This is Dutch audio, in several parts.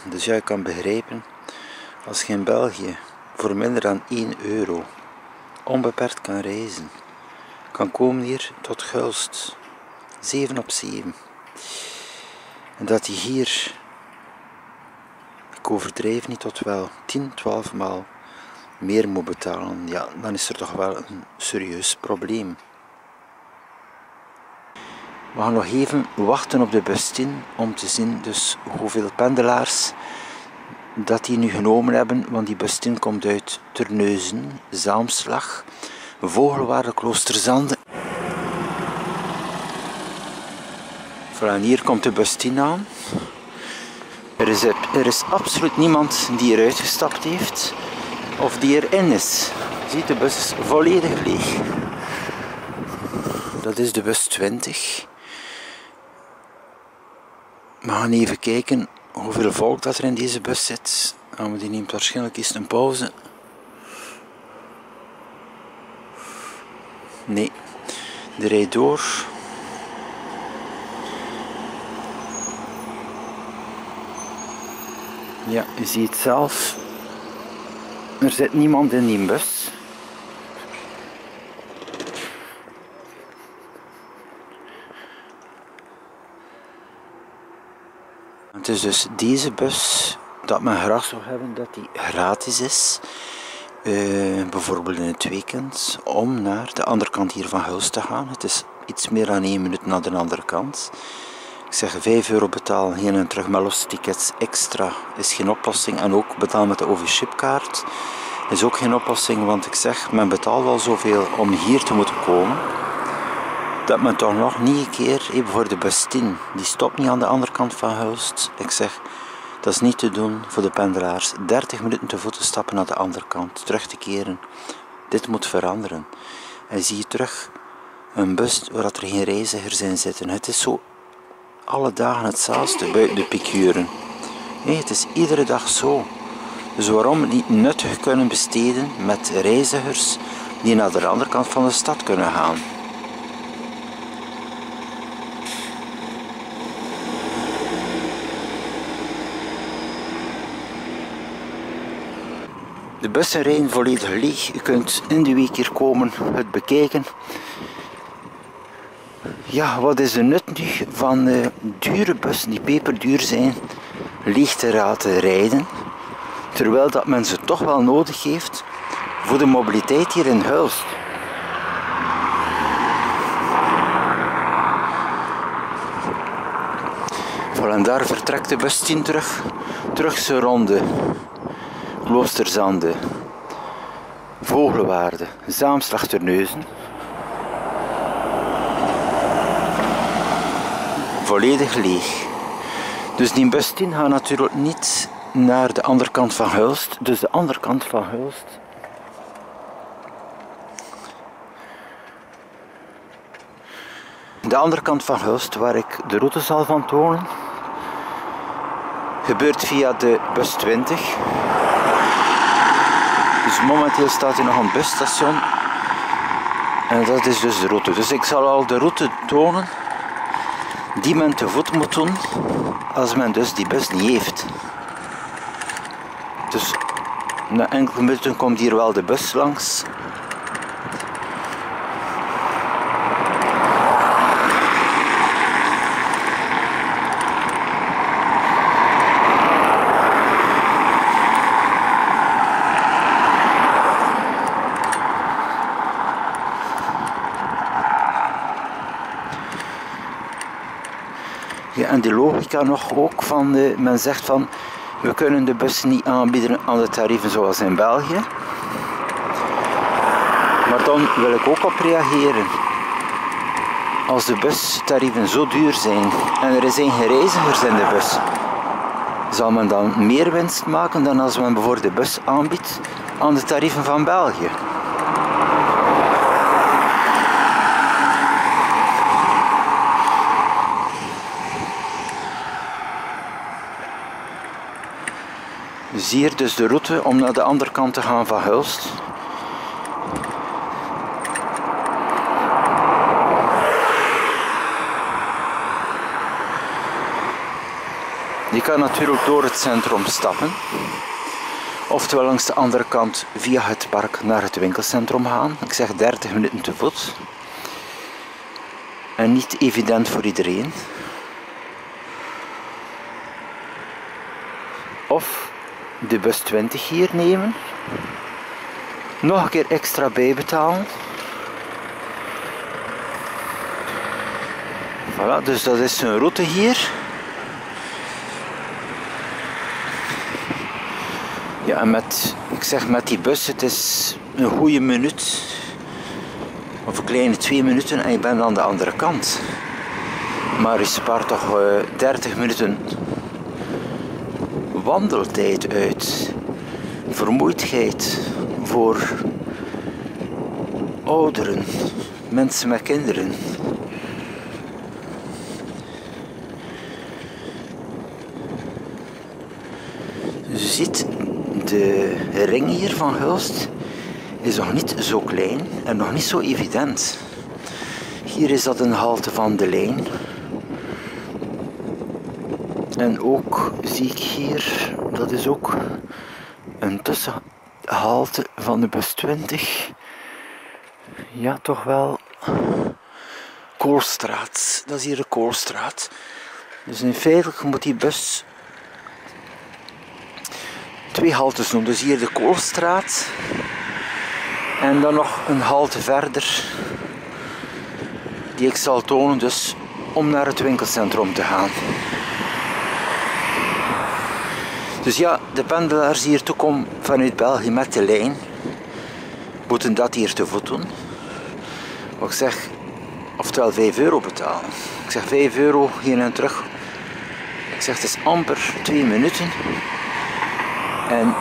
Dus ja, je kan begrijpen, als je in België voor minder dan 1 euro onbeperkt kan reizen, kan komen hier tot Gulst, 7 op 7. En dat je hier, ik overdrijf niet, tot wel 10, 12 maal meer moet betalen, ja, dan is er toch wel een serieus probleem. We gaan nog even wachten op de bus 10 om te zien dus hoeveel pendelaars dat die nu genomen hebben, want die bus 10 komt uit Terneuzen, Zaamslag, Vogelwaarde, Kloosterzande. Voilà, hier komt de bus 10 aan. Er is absoluut niemand die eruit gestapt heeft of die erin is. Je ziet, de bus is volledig leeg. Dat is de bus 20. We gaan even kijken hoeveel volk dat er in deze bus zit. Die neemt waarschijnlijk eens een pauze. Nee, de rijdt door. Ja, je ziet zelf, er zit niemand in die bus. Het is dus deze bus dat men graag zou hebben dat die gratis is. Bijvoorbeeld in het weekend om naar de andere kant hier van Gulst te gaan. Het is iets meer dan 1 minuut naar de andere kant. Ik zeg 5 euro betalen heen en terug met losse tickets extra is geen oplossing. En ook betalen met de OV-chipkaart is ook geen oplossing, want ik zeg, men betaalt wel zoveel om hier te moeten komen, dat men toch nog niet een keer, even voor de bus 10, die stopt niet aan de andere kant van Gulst. Ik zeg, dat is niet te doen voor de pendelaars. 30 minuten te voeten stappen naar de andere kant, terug te keren. Dit moet veranderen. En zie je terug een bus waar er geen reizigers in zitten. Het is zo alle dagen hetzelfde, buiten de piekuren. Nee, het is iedere dag zo. Dus waarom niet nuttig kunnen besteden met reizigers die naar de andere kant van de stad kunnen gaan? De bussen rijden volledig leeg. Je kunt in de week hier komen, het bekijken. Ja, wat is de nut nu van dure bussen die peperduur zijn, leeg te laten rijden, terwijl dat men ze toch wel nodig heeft voor de mobiliteit hier in Gulst. Voilà, en daar vertrekt de bus 10 terug zijn ronde. Kloosterzande, Vogelwaarde, Zaamslag, Terneuzen. Volledig leeg. Dus die bus 10 gaat natuurlijk niet naar de andere kant van Gulst. Dus de andere kant van Gulst. De andere kant van Gulst, waar ik de route zal van tonen, gebeurt via de bus 20. Dus momenteel staat hier nog een busstation. En dat is dus de route. Dus ik zal al de route tonen die men te voet moet doen als men dus die bus niet heeft. Dus na enkele minuten komt hier wel de bus langs. Ja, en de logica nog ook van, men zegt van, we kunnen de bus niet aanbieden aan de tarieven zoals in België. Maar dan wil ik ook op reageren. Als de bustarieven zo duur zijn en er zijn geen reizigers in de bus, zal men dan meer winst maken dan als men bijvoorbeeld de bus aanbiedt aan de tarieven van België. Zie hier dus de route om naar de andere kant te gaan van Gulst. Je kan natuurlijk door het centrum stappen. Oftewel langs de andere kant via het park naar het winkelcentrum gaan. Ik zeg 30 minuten te voet. En niet evident voor iedereen. Of de bus 20 hier nemen. Nog een keer extra bijbetalen. Voilà, dus dat is een route hier. Ja, en met die bus, het is een goede minuut. Of een kleine 2 minuten en je bent aan de andere kant. Maar je spaart toch 30 minuten wandeltijd uit. Vermoeidheid voor ouderen, mensen met kinderen. Je ziet, de ring hier van Hulst is nog niet zo klein en nog niet zo evident. Hier is dat een halte van de lijn. En ook zie ik hier, dat is ook een tussenhalte van de bus 20. Ja, toch wel Koolstraat. Dat is hier de Koolstraat. Dus in feite moet die bus 2 haltes doen. Dus hier de Koolstraat. En dan nog een halte verder. Die ik zal tonen, dus om naar het winkelcentrum te gaan. Dus ja, de pendelaars die hier toe komen vanuit België met de lijn, moeten dat hier te voet doen. Wat ik zeg, oftewel 5 euro betalen. Ik zeg 5 euro heen en terug. Ik zeg, het is amper 2 minuten. En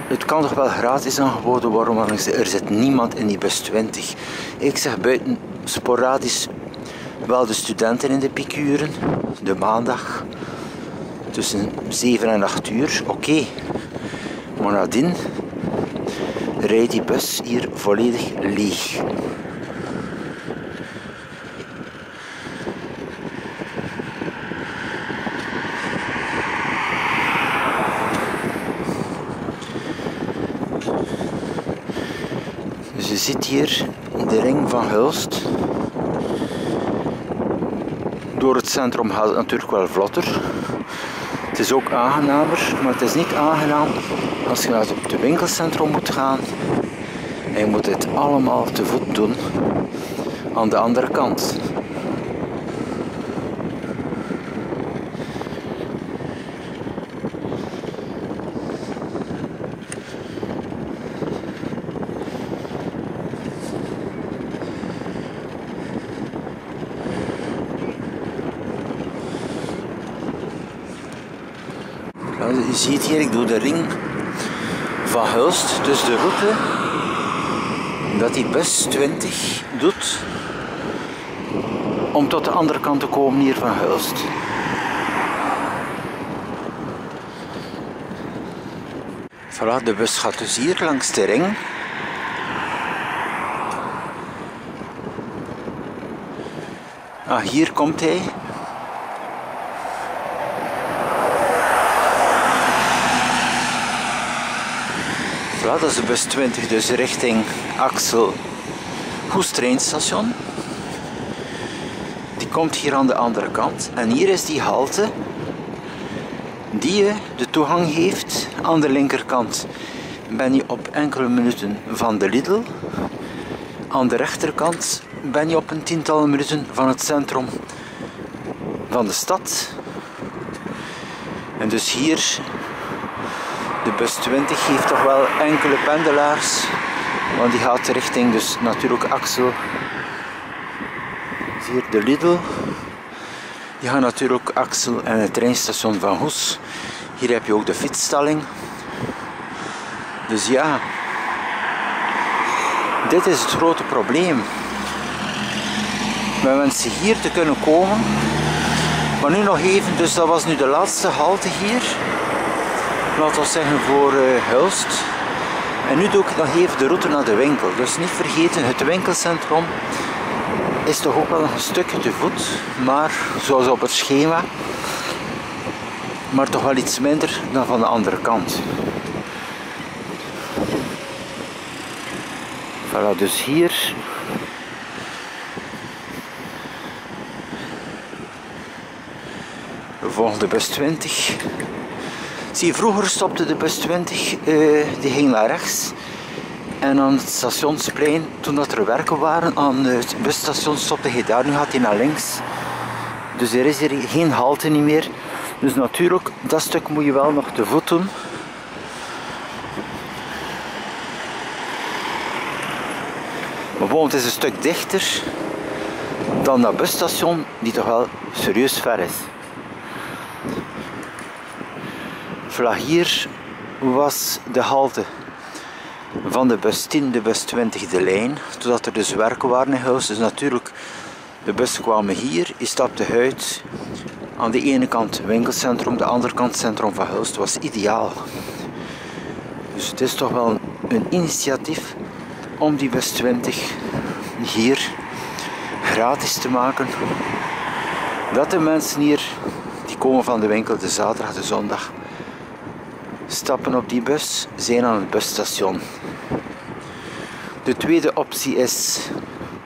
het kan toch wel gratis aangeboden worden, want er zit niemand in die bus 20. Ik zeg buiten sporadisch wel de studenten in de piekuren, de maandag tussen 7 en 8 uur, oké. Maar nadien rijdt die bus hier volledig leeg. Dus je ziet hier de ring van Hulst. Door het centrum gaat het natuurlijk wel vlotter. Het is ook aangenamer, maar het is niet aangenaam als je naar het winkelcentrum moet gaan. En je moet dit allemaal te voet doen aan de andere kant. Je ziet hier, ik doe de ring van Hulst, dus de route dat die bus 20 doet om tot de andere kant te komen hier van Hulst. Voilà, de bus gaat dus hier langs de ring. Ah, hier komt hij. Voilà, dat is de bus 20, dus richting Axel Goes treinstation. Die komt hier aan de andere kant. En hier is die halte die je de toegang heeft. Aan de linkerkant ben je op enkele minuten van de Lidl. Aan de rechterkant ben je op een tiental minuten van het centrum van de stad. En dus hier, de bus 20 heeft toch wel enkele pendelaars, want die gaat richting dus natuurlijk Axel. Hier de Lidl. Die gaat natuurlijk Axel en het treinstation van Goes. Hier heb je ook de fietsstalling. Dus ja, dit is het grote probleem. Met mensen hier te kunnen komen. Maar nu nog even, dus dat was nu de laatste halte hier. Laten we zeggen voor Hulst. En nu doe ik nog even de route naar de winkel. Dus niet vergeten, het winkelcentrum is toch ook wel een stukje te voet. Maar zoals op het schema maar toch wel iets minder dan van de andere kant. Voilà, dus hier we volgen de bus 20. Zie je, vroeger stopte de bus 20, die ging naar rechts. En aan het stationsplein, toen dat er werken waren aan het busstation, stopte hij daar. Nu gaat hij naar links. Dus er is hier geen halte niet meer. Dus natuurlijk, dat stuk moet je wel nog te voet doen. Maar bon, het is een stuk dichter dan dat busstation, die toch wel serieus ver is. Voilà, hier was de halte van de bus 10, de bus 20 de lijn, totdat er dus werken waren in Huis. Dus natuurlijk, de bussen kwamen hier, je stapte uit. Aan de ene kant winkelcentrum, de andere kant centrum van Huis. Het was ideaal. Dus het is toch wel een initiatief om die bus 20 hier gratis te maken. Dat de mensen hier, die komen van de winkel de zaterdag, de zondag, stappen op die bus, zijn aan het busstation. De tweede optie is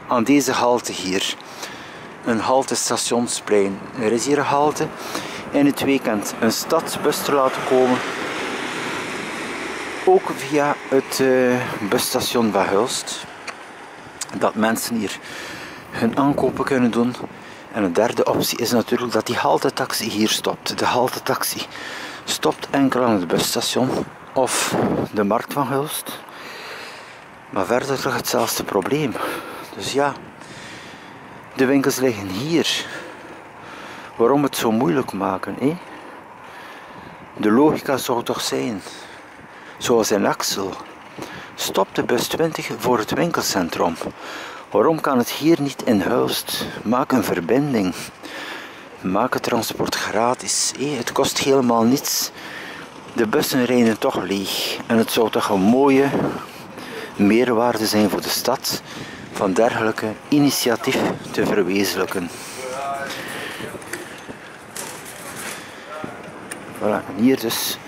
aan deze halte hier. Een halte Stationsplein. Er is hier een halte. In het weekend een stadsbus te laten komen. Ook via het busstation van Hulst. Dat mensen hier hun aankopen kunnen doen. En een derde optie is natuurlijk dat die haltetaxi hier stopt. De haltetaxi stopt enkel aan het busstation of de markt van Hulst. Maar verder terug hetzelfde probleem. Dus ja, de winkels liggen hier. Waarom het zo moeilijk maken, hè? De logica zou toch zijn, zoals in Axel, stop de bus 20 voor het winkelcentrum. Waarom kan het hier niet in Hulst? Maak een verbinding. Maak het transport gratis. Het kost helemaal niets. De bussen rijden toch leeg. En het zou toch een mooie meerwaarde zijn voor de stad van dergelijke initiatief te verwezenlijken. Voilà, en hier dus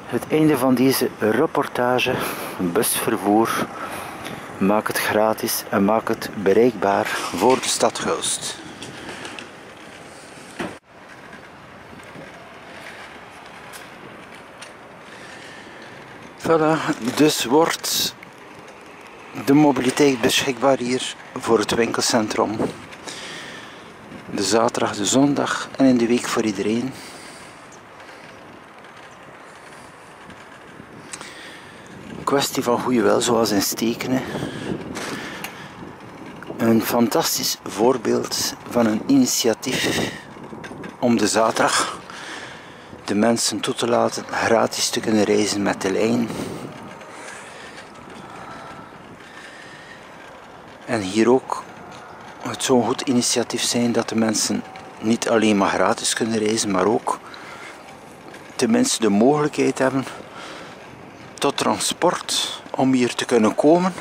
het einde van deze reportage. Busvervoer. Maak het gratis en maak het bereikbaar voor de stad Hulst. Voilà, dus wordt de mobiliteit beschikbaar hier voor het winkelcentrum. De zaterdag, de zondag en in de week voor iedereen. Kwestie van goede wil, zoals in Stekene. Een fantastisch voorbeeld van een initiatief om de zaterdag de mensen toe te laten gratis te kunnen reizen met de lijn. En hier ook, het zou een goed initiatief zijn dat de mensen niet alleen maar gratis kunnen reizen, maar ook tenminste de mogelijkheid hebben tot transport om hier te kunnen komen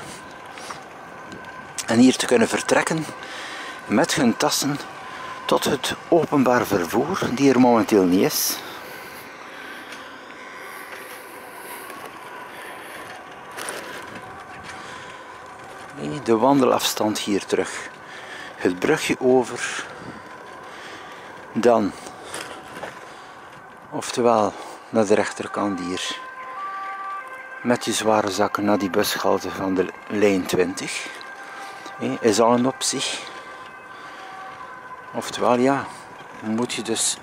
en hier te kunnen vertrekken met hun tassen tot het openbaar vervoer, die er momenteel niet is. De wandelafstand hier terug, het brugje over, dan, oftewel naar de rechterkant hier, met je zware zakken naar die bushalte van de lijn 20, is al een optie. Oftewel ja, moet je dus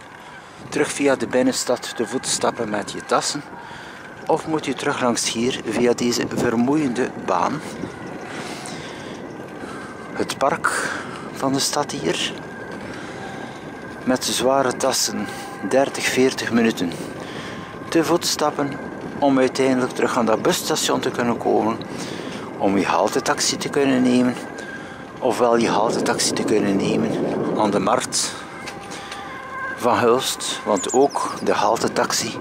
terug via de binnenstad te voet stappen met je tassen, of moet je terug langs hier via deze vermoeiende baan. Het park van de stad hier, met zware tassen, 30-40 minuten te voet stappen om uiteindelijk terug aan dat busstation te kunnen komen, om je haltetaxi te kunnen nemen, ofwel je haltetaxi te kunnen nemen aan de markt van Hulst, want ook de haltetaxi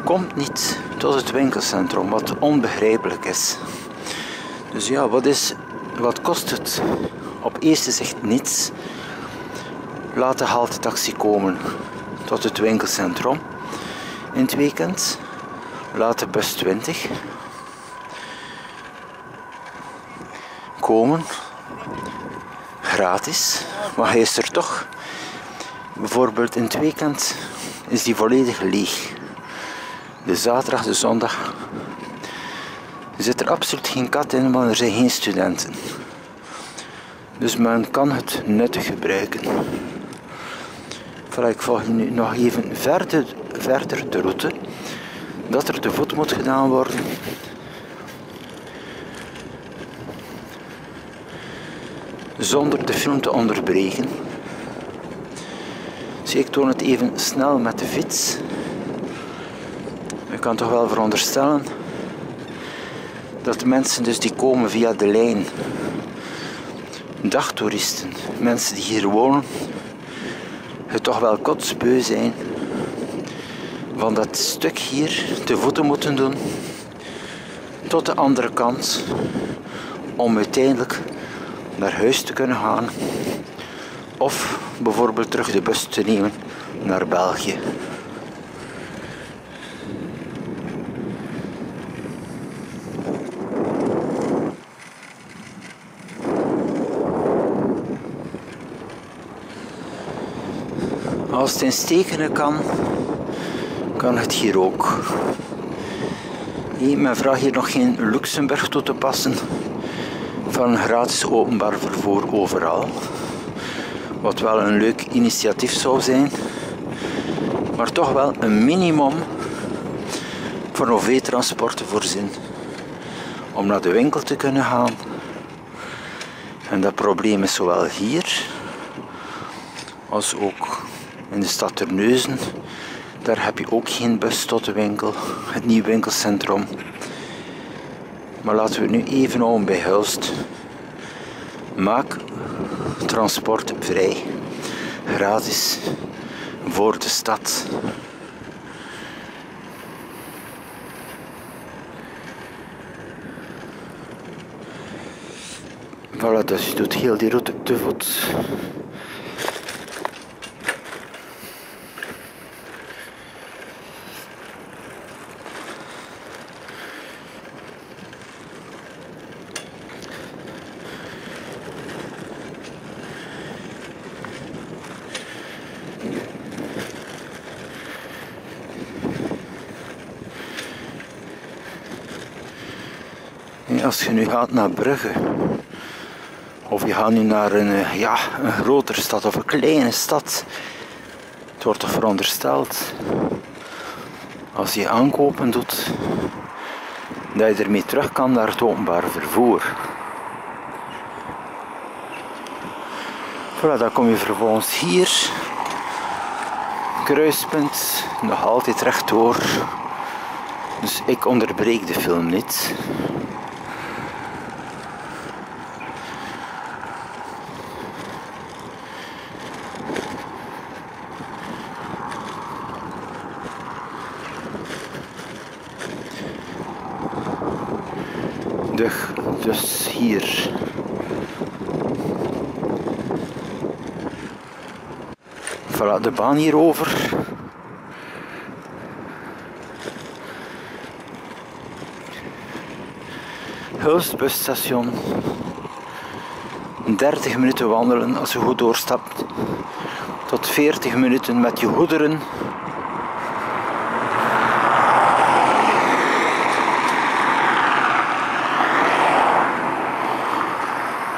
komt niet tot het winkelcentrum, wat onbegrijpelijk is. Dus ja, wat kost het? Op eerste zicht niets. Laat de haltetaxi komen tot het winkelcentrum in het weekend. Laat de bus 20 komen, gratis, maar hij is er toch. Bijvoorbeeld in het weekend is die volledig leeg. De zaterdag, de zondag zit er absoluut geen kat in, want er zijn geen studenten. Dus men kan het nuttig gebruiken. Ik volg nu nog even verder de route. Dat er te voet moet gedaan worden. Zonder de film te onderbreken. Dus ik toon het even snel met de fiets. Je kan toch wel veronderstellen dat de mensen dus die komen via de lijn, dagtoeristen, mensen die hier wonen, het toch wel kotsbeu zijn van dat stuk hier te voeten moeten doen tot de andere kant om uiteindelijk naar huis te kunnen gaan of bijvoorbeeld terug de bus te nemen naar België. Als het in Stekenen kan, kan het hier ook. Men vraagt hier nog geen Luxemburg toe te passen van gratis openbaar vervoer overal. Wat wel een leuk initiatief zou zijn, maar toch wel een minimum voor OV-transport te voorzien. Om naar de winkel te kunnen gaan. En dat probleem is zowel hier als ook in de stad Terneuzen. Daar heb je ook geen bus tot de winkel, het nieuw winkelcentrum. Maar laten we nu even houden bij Hulst. Maak transport vrij, gratis voor de stad. Voilà, dus je doet heel die route te voet. Als je nu gaat naar Brugge, of je gaat nu naar een grotere stad of een kleine stad, het wordt toch verondersteld, als je aankopen doet, dat je ermee terug kan naar het openbaar vervoer. Voilà, dan kom je vervolgens hier, kruispunt, nog altijd rechtdoor, dus ik onderbreek de film niet. Dus hier. Voilà, de baan hierover. Hulst busstation. 30 minuten wandelen als je goed doorstapt. Tot 40 minuten met je goederen.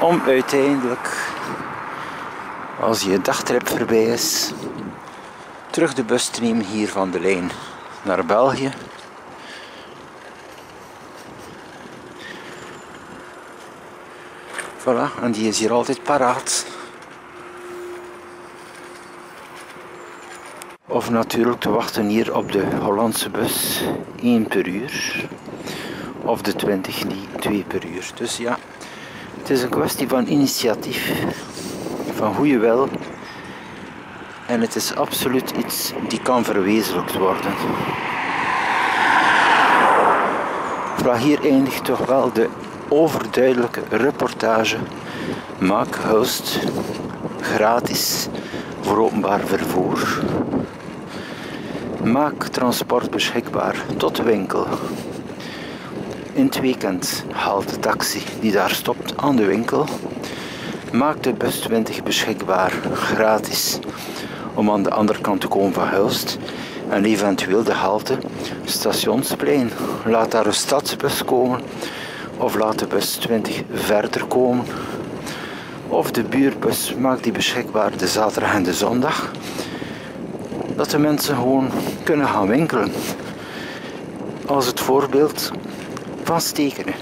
Om uiteindelijk, als je dagtrip voorbij is, terug de bus te nemen hier van de lijn naar België. Voilà, en die is hier altijd paraat. Of natuurlijk te wachten hier op de Hollandse bus, 1 per uur. Of de 20, die 2 per uur. Dus ja. Het is een kwestie van initiatief, van goede wil, en het is absoluut iets die kan verwezenlijkt worden. Voilà, hier eindigt toch wel de overduidelijke reportage. Maak Hulst gratis voor openbaar vervoer. Maak transport beschikbaar tot de winkel. In het weekend haalt de taxi die daar stopt aan de winkel. Maak de bus 20 beschikbaar, gratis, om aan de andere kant te komen van Hulst. En eventueel de halte Stationsplein. Laat daar een stadsbus komen. Of laat de bus 20 verder komen. Of de buurbus, maak die beschikbaar de zaterdag en de zondag. Dat de mensen gewoon kunnen gaan winkelen. Als het voorbeeld van Stekenen.